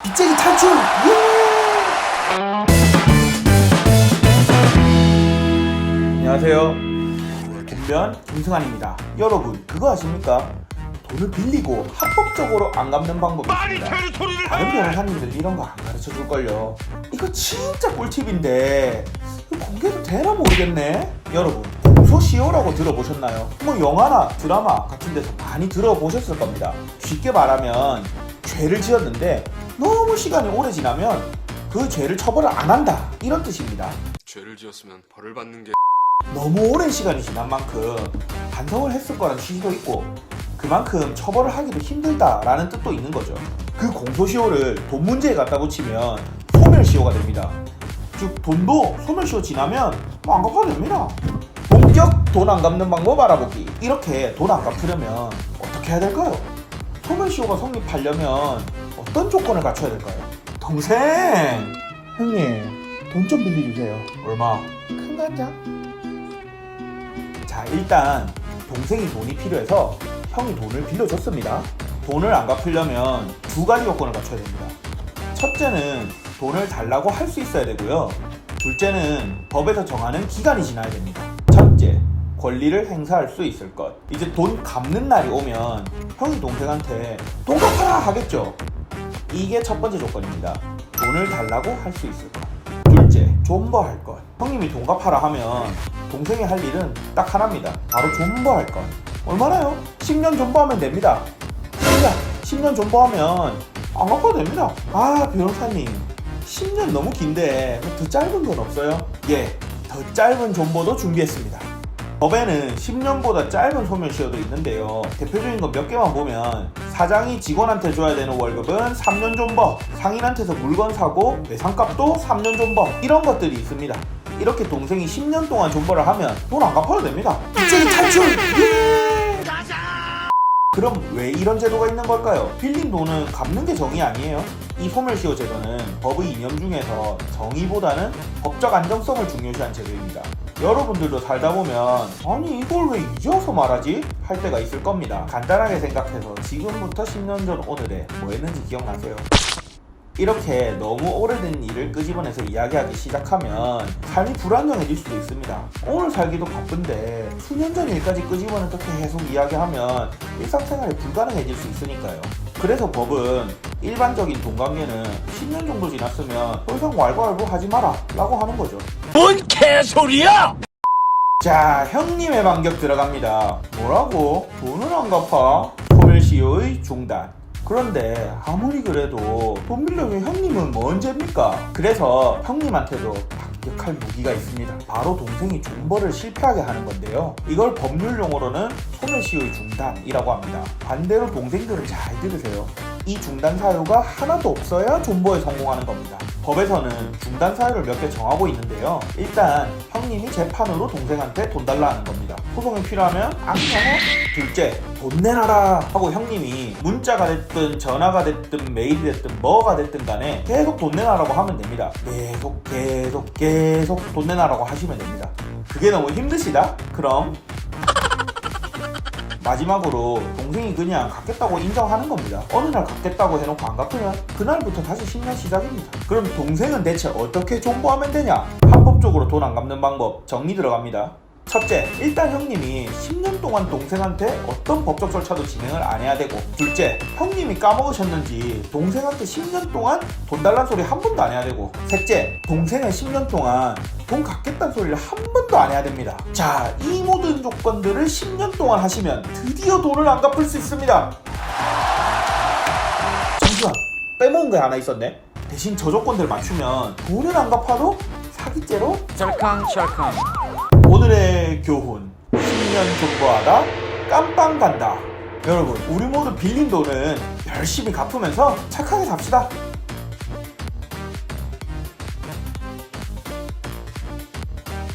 빚쟁이 탈출! 예! 안녕하세요. 김변 김승환입니다. 여러분 그거 아십니까? 돈을 빌리고 합법적으로 안 갚는 방법이 있습니다. 다른 변호사님들 이런 거 안 가르쳐 줄걸요. 이거 진짜 꿀팁인데 이거 공개도 되나 모르겠네. 여러분 공소시효라고 들어보셨나요? 뭐 영화나 드라마 같은 데서 많이 들어보셨을 겁니다. 쉽게 말하면 죄를 지었는데 너무 시간이 오래 지나면 그 죄를 처벌을 안 한다 이런 뜻입니다. 죄를 지었으면 벌을 받는 게 너무 오랜 시간이 지난 만큼 반성을 했을 거라는 취지도 있고 그만큼 처벌을 하기도 힘들다라는 뜻도 있는 거죠. 그 공소시효를 돈 문제에 갖다 붙이면 소멸시효가 됩니다. 즉 돈도 소멸시효 지나면 뭐 안 갚아도 됩니다. 본격 돈 안 갚는 방법 알아보기. 이렇게 돈 안 갚으려면 어떻게 해야 될까요? 소멸시효가 성립하려면 어떤 조건을 갖춰야 될까요? 동생! 형님 돈 좀 빌려주세요. 얼마? 큰 거 한 장? 자 일단 동생이 돈이 필요해서 형이 돈을 빌려줬습니다. 돈을 안 갚으려면 두 가지 요건을 갖춰야 됩니다. 첫째는 돈을 달라고 할 수 있어야 되고요. 둘째는 법에서 정하는 기간이 지나야 됩니다. 첫째, 권리를 행사할 수 있을 것. 이제 돈 갚는 날이 오면 형이 동생한테 돈 갚아라 하겠죠. 이게 첫 번째 조건입니다. 돈을 달라고 할 수 있을 것. 둘째, 존버할 것. 형님이 돈 갚아라 하면 동생이 할 일은 딱 하나입니다. 바로 존버할 것. 얼마나요? 10년 존버하면 됩니다. 10년 존버하면 안 갚아도 됩니다. 아 변호사님 10년 너무 긴데 더 짧은 건 없어요? 예, 더 짧은 존버도 준비했습니다. 법에는 10년보다 짧은 소멸시효도 있는데요. 대표적인 거 몇 개만 보면 사장이 직원한테 줘야 되는 월급은 3년 존버, 상인한테서 물건 사고 외상값도 3년 존버 이런 것들이 있습니다. 이렇게 동생이 10년 동안 존버를 하면 돈 안 갚아도 됩니다. 빚쟁이 탈출! 예! 그럼 왜 이런 제도가 있는 걸까요? 빌린 돈은 갚는 게 정의 아니에요? 이 소멸시효 제도는 법의 이념 중에서 정의보다는 법적 안정성을 중요시한 제도입니다. 여러분들도 살다 보면 아니 이걸 왜 이제 와서 말하지? 할 때가 있을 겁니다. 간단하게 생각해서 지금부터 10년 전 오늘에 뭐 했는지 기억나세요? 이렇게 너무 오래된 일을 끄집어내서 이야기하기 시작하면 삶이 불안정해질 수도 있습니다. 오늘 살기도 바쁜데 수년 전 일까지 끄집어내서 계속 이야기하면 일상생활이 불가능해질 수 있으니까요. 그래서 법은 일반적인 돈관계는 10년 정도 지났으면 더 이상 왈가왈부 하지 마라 라고 하는 거죠. 뭔 개소리야! 자, 형님의 반격 들어갑니다. 뭐라고? 돈을 안 갚아? 소멸시효의 중단. 그런데 아무리 그래도 돈 빌려준 형님은 뭔 죄입니까? 그래서 형님한테도 반격할 무기가 있습니다. 바로 동생이 존버를 실패하게 하는 건데요. 이걸 법률 용어로는 소멸시효의 중단이라고 합니다. 반대로 동생들은 잘 들으세요. 이 중단 사유가 하나도 없어야 존버에 성공하는 겁니다. 법에서는 중단 사유를 몇 개 정하고 있는데요. 일단 형님이 재판으로 동생한테 돈 달라 하는 겁니다. 소송이 필요하면 악령어. 둘째, 돈 내놔라 하고 형님이 문자가 됐든 전화가 됐든 메일이 됐든 뭐가 됐든 간에 계속 돈 내놔라고 하면 됩니다. 계속 돈 내놔라고 하시면 됩니다. 그게 너무 힘드시다? 그럼 마지막으로 동생이 그냥 갚겠다고 인정하는 겁니다. 어느 날 갚겠다고 해놓고 안 갚으면 그날부터 다시 10년 시작입니다. 그럼 동생은 대체 어떻게 존버하면 되냐? 합법적으로 돈 안 갚는 방법 정리 들어갑니다. 첫째, 일단 형님이 10년 동안 동생한테 어떤 법적 절차도 진행을 안 해야 되고, 둘째, 형님이 까먹으셨는지 동생한테 10년 동안 돈 달란 소리 한 번도 안 해야 되고, 셋째, 동생은 10년 동안 돈 갚겠다는 소리를 한 번도 안 해야 됩니다. 자, 이 모든 조건들을 10년 동안 하시면 드디어 돈을 안 갚을 수 있습니다. 잠시만, 빼먹은 게 하나 있었네. 대신 저 조건들 맞추면 돈을 안 갚아도 사기죄로 찰캉찰캉. 오늘의 교훈, 10년 존버하다 깜빵 간다. 여러분 우리 모두 빌린 돈은 열심히 갚으면서 착하게 삽시다.